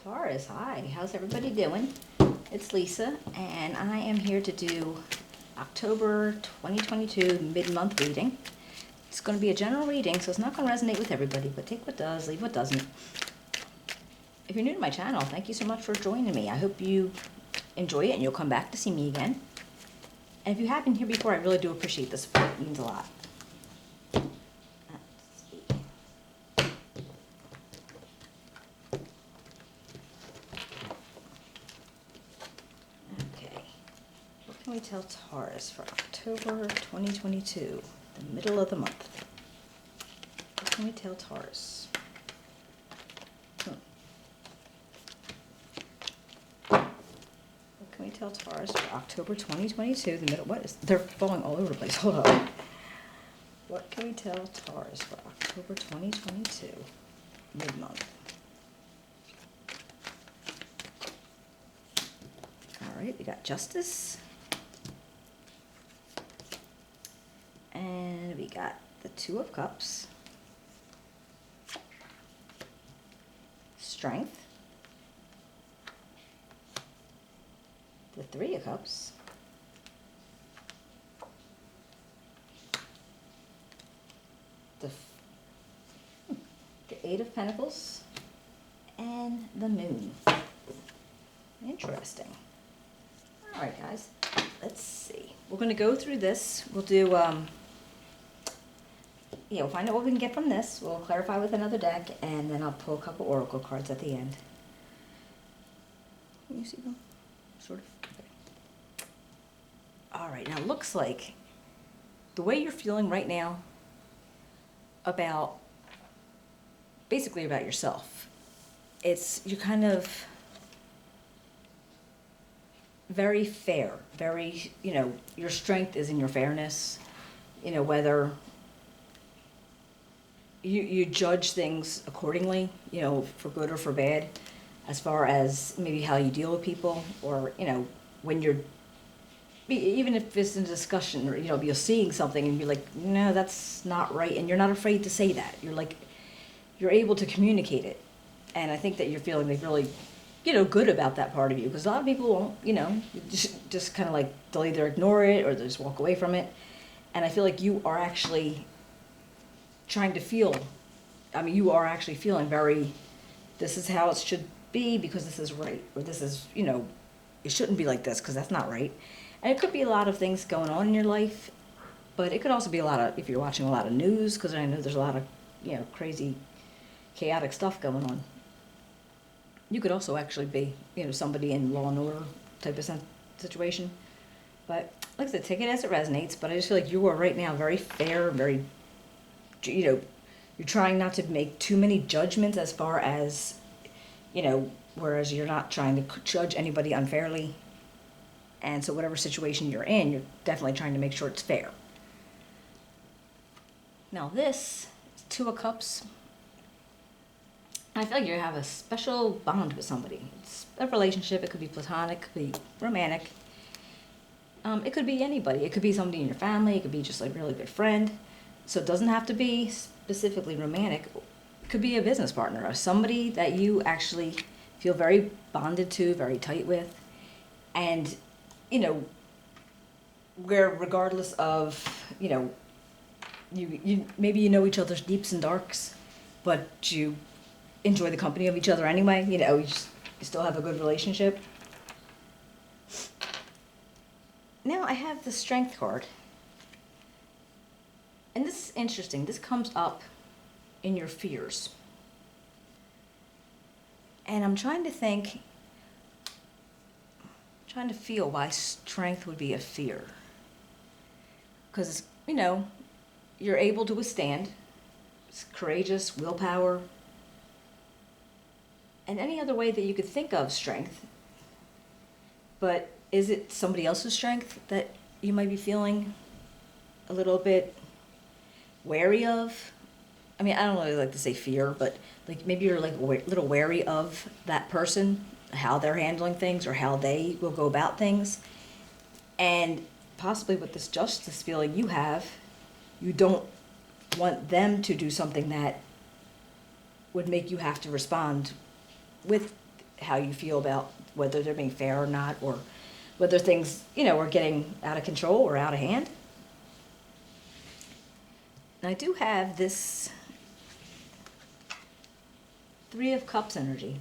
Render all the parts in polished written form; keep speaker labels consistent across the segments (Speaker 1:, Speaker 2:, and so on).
Speaker 1: Taurus, hi, how's everybody doing? It's Lisa, and I am here to do October 2022 mid-month reading. It's going to be a general reading, so it's not going to resonate with everybody, but take what does, leave what doesn't. If you're new to my channel, thank you so much for joining me. I hope you enjoy it and you'll come back to see me again. And if you have been here before, I really do appreciate the support. It means a lot. What can we tell Taurus for October 2022, the middle of the month? What can we tell Taurus? What can we tell Taurus for October 2022, the middle? What is? They're falling all over the place. Hold on. What can we tell Taurus for October 2022, mid-month? All right, we got Justice. And we got the Two of Cups, Strength, the Three of Cups, the Eight of Pentacles, and the Moon. Interesting. All right, guys, let's see. We're going to go through this. We'll do we'll find out what we can get from this. We'll clarify with another deck, and then I'll pull a couple oracle cards at the end. Can you see them? Sort of. Okay. All right, now it looks like the way you're feeling right now about, basically about yourself, you're kind of very fair, very, your strength is in your fairness, whether you judge things accordingly, for good or for bad, as far as maybe how you deal with people, or, when you're, even if it's in a discussion, or, you're seeing something and be like, no, that's not right, and you're not afraid to say that. You're able to communicate it. And I think that you're feeling like really, good about that part of you, because a lot of people won't, just kind of like, they'll either ignore it or they'll just walk away from it. And I feel like you are actually trying to feel, you are actually feeling very, this is how it should be because this is right, or this is, it shouldn't be like this because that's not right. And it could be a lot of things going on in your life, but it could also be a lot of, if you're watching a lot of news, because I know there's a lot of, crazy, chaotic stuff going on. You could also actually be, somebody in law and order type of situation. But like I said, take it as it resonates, but I just feel like you are right now very fair, very, you're trying not to make too many judgments as far as, whereas you're not trying to judge anybody unfairly. And so whatever situation you're in, you're definitely trying to make sure it's fair. Now this, Two of Cups, I feel like you have a special bond with somebody. It's a relationship. It could be platonic, it could be romantic. It could be anybody. It could be somebody in your family. It could be just like a really good friend. So it doesn't have to be specifically romantic. It could be a business partner or somebody that you actually feel very bonded to, very tight with. And, where regardless of, you maybe you know each other's deeps and darks, but you enjoy the company of each other anyway. You still have a good relationship. Now I have the Strength card. And this is interesting. This comes up in your fears. And I'm trying to think, trying to feel why strength would be a fear. Because, you're able to withstand. It's courageous, willpower, and any other way that you could think of strength. But is it somebody else's strength that you might be feeling a little bit wary of? I don't really like to say fear, but like maybe you're like a little wary of that person, how they're handling things or how they will go about things. And possibly with this justice feeling you have, you don't want them to do something that would make you have to respond with how you feel about whether they're being fair or not, or whether things, are getting out of control or out of hand. And I do have this Three of Cups energy.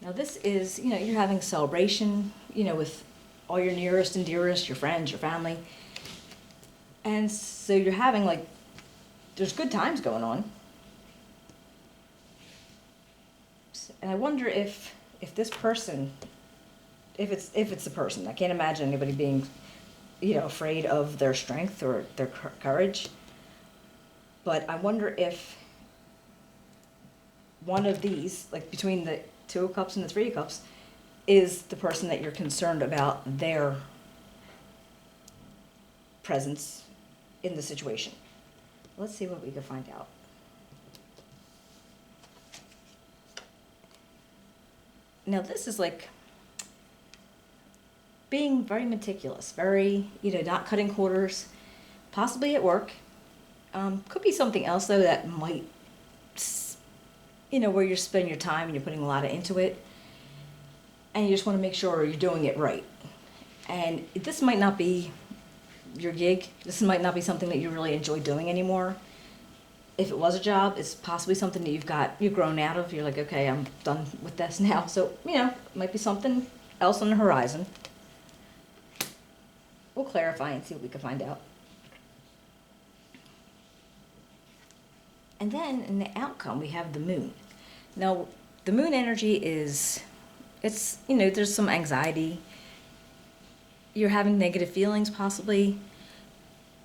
Speaker 1: Now this is, you're having a celebration, with all your nearest and dearest, your friends, your family. And so you're having there's good times going on. And I wonder if this person, if it's a person, I can't imagine anybody being, afraid of their strength or their courage. But I wonder if one of these, between the Two of Cups and the Three of Cups, is the person that you're concerned about their presence in the situation. Let's see what we can find out. Now this is being very meticulous, very, not cutting corners, possibly at work. Could be something else though that might, where you're spending your time and you're putting a lot into it, and you just want to make sure you're doing it right. And this might not be your gig. This might not be something that you really enjoy doing anymore. If it was a job, it's possibly something that you've grown out of. You're like, okay, I'm done with this now. So, it might be something else on the horizon. We'll clarify and see what we can find out. And then in the outcome, we have the moon. Now, the moon energy is, there's some anxiety. You're having negative feelings possibly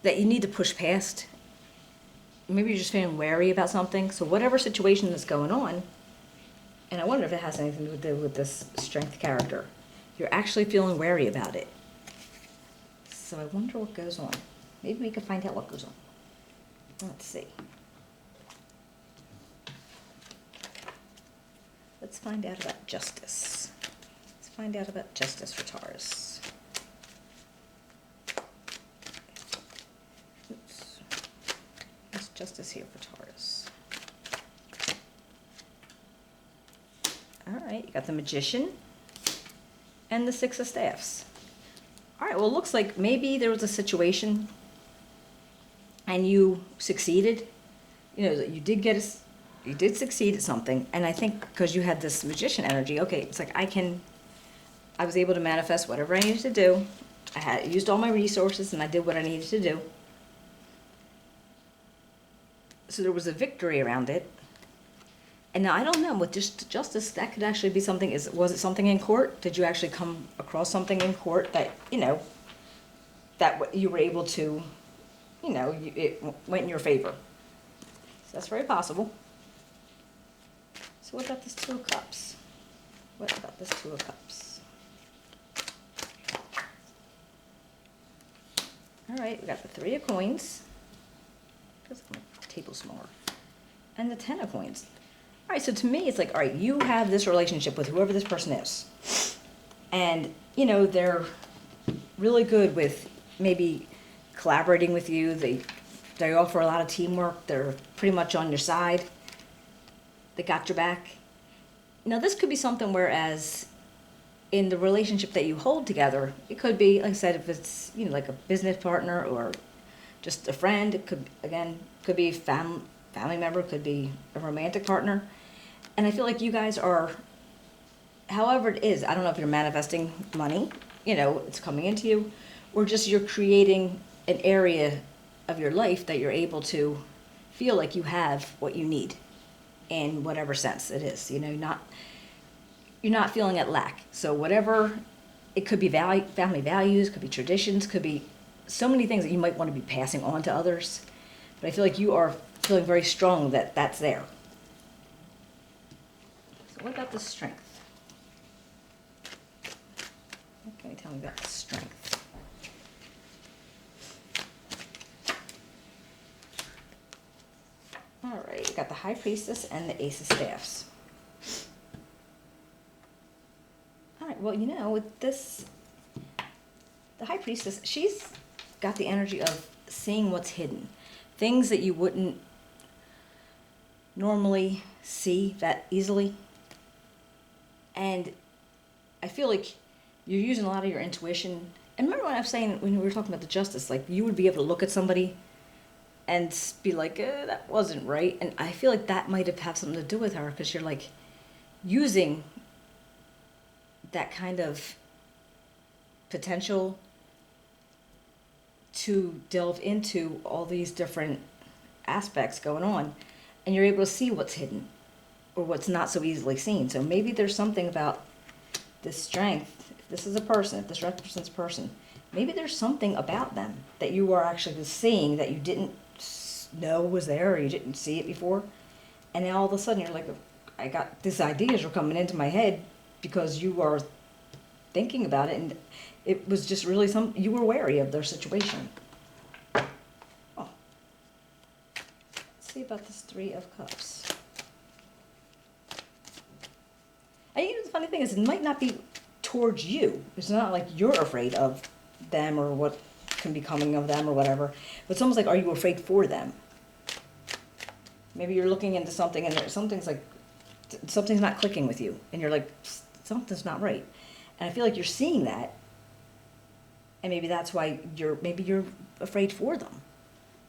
Speaker 1: that you need to push past. Maybe you're just feeling wary about something. So whatever situation that's going on, and I wonder if it has anything to do with this strength character, you're actually feeling wary about it. So I wonder what goes on. Maybe we can find out what goes on. Let's see. Let's find out about justice. Let's find out about justice for Taurus. Oops. What's justice here for Taurus? All right, you got the Magician and the Six of Staffs. All right, well, it looks like maybe there was a situation and you succeeded. You did succeed at something. And I think because you had this Magician energy, okay, it's like I was able to manifest whatever I needed to do. I had used all my resources and I did what I needed to do. So there was a victory around it. And now I don't know, with just justice, that could actually be something. Was it something in court? Did you actually come across something in court that, that you were able to, it went in your favor? So that's very possible. So what about this Two of Cups? What about this Two of Cups? All right, we got the Three of Coins. Because my table's smaller. And the Ten of Coins. All right, so to me, it's all right, you have this relationship with whoever this person is. And, they're really good with maybe collaborating with you. They offer a lot of teamwork. They're pretty much on your side. They got your back. Now, this could be something whereas in the relationship that you hold together, it could be, like I said, if it's, like a business partner or just a friend, it could be a family member, could be a romantic partner. And I feel like you guys are, however it is, I don't know if you're manifesting money, it's coming into you, or just you're creating an area of your life that you're able to feel like you have what you need in whatever sense it is. You're not feeling at lack. So whatever, it could be family values, could be traditions, could be so many things that you might want to be passing on to others. But I feel like you are feeling very strong that that's there. So what about the strength? What can you tell me about the strength? All right, you got the High Priestess and the Ace of Staffs. All right, well, with this, the High Priestess, she's got the energy of seeing what's hidden. Things that you wouldn't normally see that easily. And I feel like you're using a lot of your intuition. And remember when I was saying, when we were talking about the justice, like you would be able to look at somebody and be like, that wasn't right. And I feel like that might have had something to do with her, because you're like using that kind of potential to delve into all these different aspects going on, and you're able to see what's hidden or what's not so easily seen. So maybe there's something about this strength. If this is a person, if this represents a person, maybe there's something about them that you are actually seeing that you didn't know was there, or you didn't see it before. And then all of a sudden you're like, I got these ideas are coming into my head because you are thinking about it, and it was just really you were wary of their situation. Oh. Let's see about this Three of Cups. And you know, the funny thing is, it might not be towards you. It's not like you're afraid of them or what can be coming of them or whatever. But it's almost like, are you afraid for them? Maybe you're looking into something and something's not clicking with you. And you're like, something's not right. And I feel like you're seeing that. And maybe that's why you're afraid for them.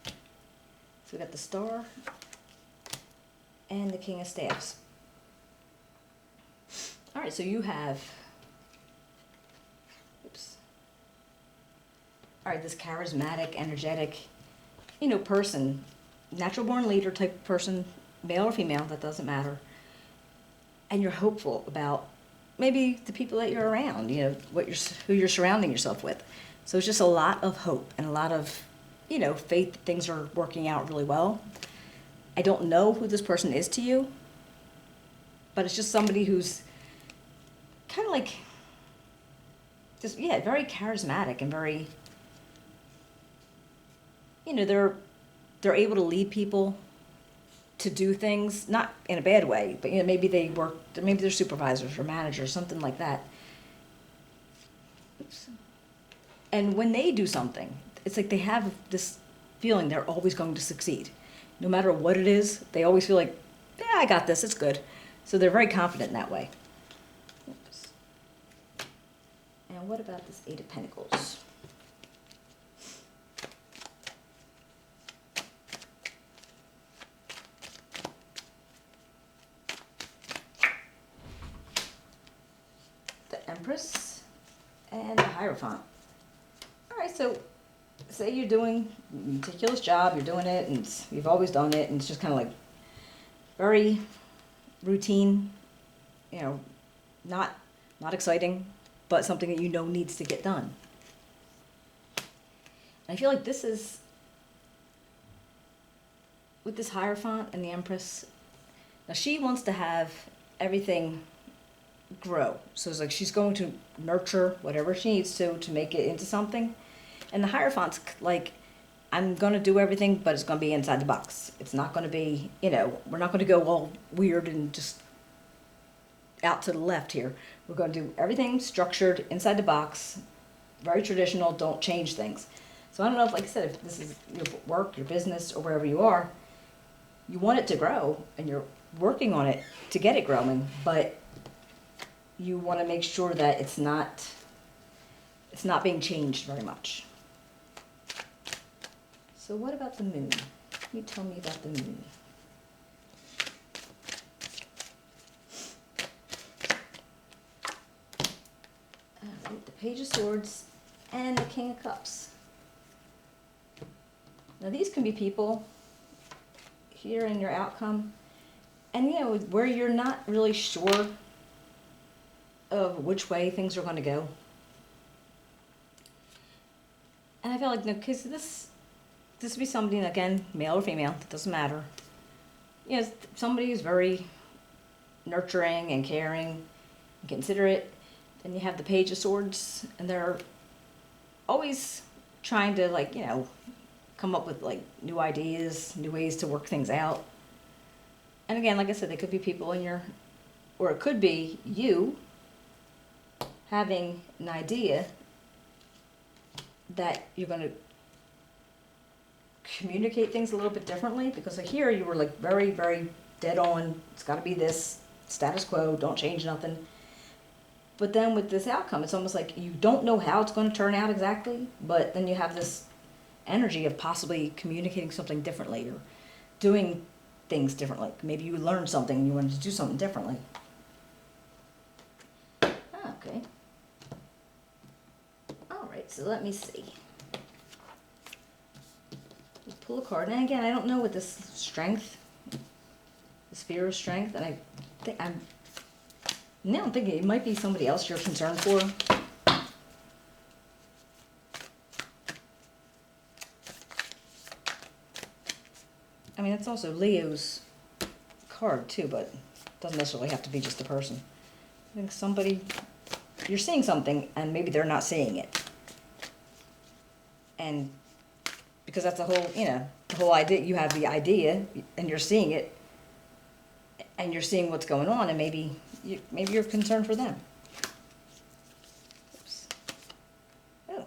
Speaker 1: So we got the Star and the King of Staves. All right, so you have, all right, this charismatic, energetic, person, natural born leader type person, male or female, that doesn't matter. And you're hopeful about maybe the people that you're around, who you're surrounding yourself with. So it's just a lot of hope and a lot of, faith that things are working out really well. I don't know who this person is to you, but it's just somebody who's kind of like, very charismatic and very, they're able to lead people to do things, not in a bad way, but maybe they're supervisors or managers, something like that. Oops. And when they do something, it's like they have this feeling they're always going to succeed. No matter what it is, they always feel like, yeah, I got this, it's good. So they're very confident in that way. Oops. And what about this Eight of Pentacles? Empress and the Hierophant. All right, so say you're doing a meticulous job, you're doing it, and you've always done it, and it's just kind of like very routine, not exciting, but something that needs to get done. And I feel like this is, with this Hierophant and the Empress, now she wants to have everything grow. So it's like she's going to nurture whatever she needs to make it into something. And the Hierophant's like, I'm going to do everything, but it's going to be inside the box. It's not going to be, we're not going to go all weird and just out to the left here. We're going to do everything structured inside the box, very traditional, don't change things. So I don't know if, like I said, if this is your work, your business, or wherever you are, you want it to grow and you're working on it to get it growing, but you want to make sure that it's not being changed very much. So what about the Moon? Can you tell me about the Moon? All right, the Page of Swords and the King of Cups. Now these can be people here in your outcome, and where you're not really sure of which way things are going to go. And I feel like, because this would be somebody, again, male or female, it doesn't matter. Somebody who's very nurturing and caring and considerate. Then you have the Page of Swords, and they're always trying to, come up with, new ideas, new ways to work things out. And again, like I said, they could be people or it could be you having an idea that you're going to communicate things a little bit differently, because here you were very, very dead on. It's got to be this status quo, don't change nothing. But then with this outcome, it's almost like you don't know how it's going to turn out exactly, but then you have this energy of possibly communicating something differently or doing things differently. Maybe you learned something and you wanted to do something differently. Okay. All right, so let me see. Just pull a card. And again, I don't know what this strength, the sphere of strength, and I think I'm thinking it might be somebody else you're concerned for. I mean, it's also Leo's card too, but it doesn't necessarily have to be just the person. I think somebody, you're seeing something and maybe they're not seeing it. And because that's the whole, the whole idea, you have the idea and you're seeing it and you're seeing what's going on and maybe you're concerned for them. Oops. Oh,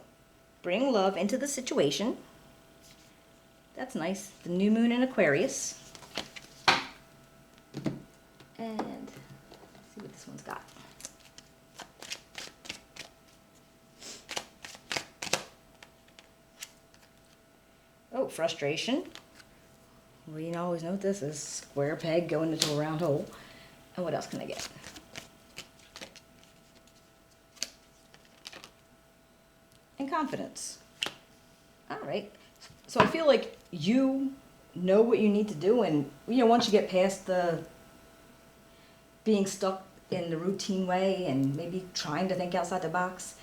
Speaker 1: bring love into the situation. That's nice. The new moon in Aquarius. And let's see what this one's got. Oh, frustration. We always know what this is. Square peg going into a round hole. And what else can I get? And confidence. All right. So I feel like you know what you need to do, and once you get past the being stuck in the routine way and maybe trying to think outside the box,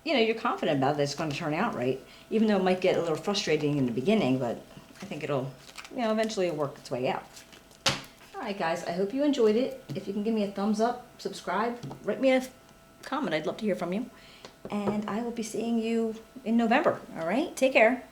Speaker 1: you're confident about that it's going to turn out right, even though it might get a little frustrating in the beginning, but I think it'll, eventually work its way out. All right, guys, I hope you enjoyed it. If you can give me a thumbs up, subscribe, write me a comment. I'd love to hear from you. And I will be seeing you in November. All right, take care.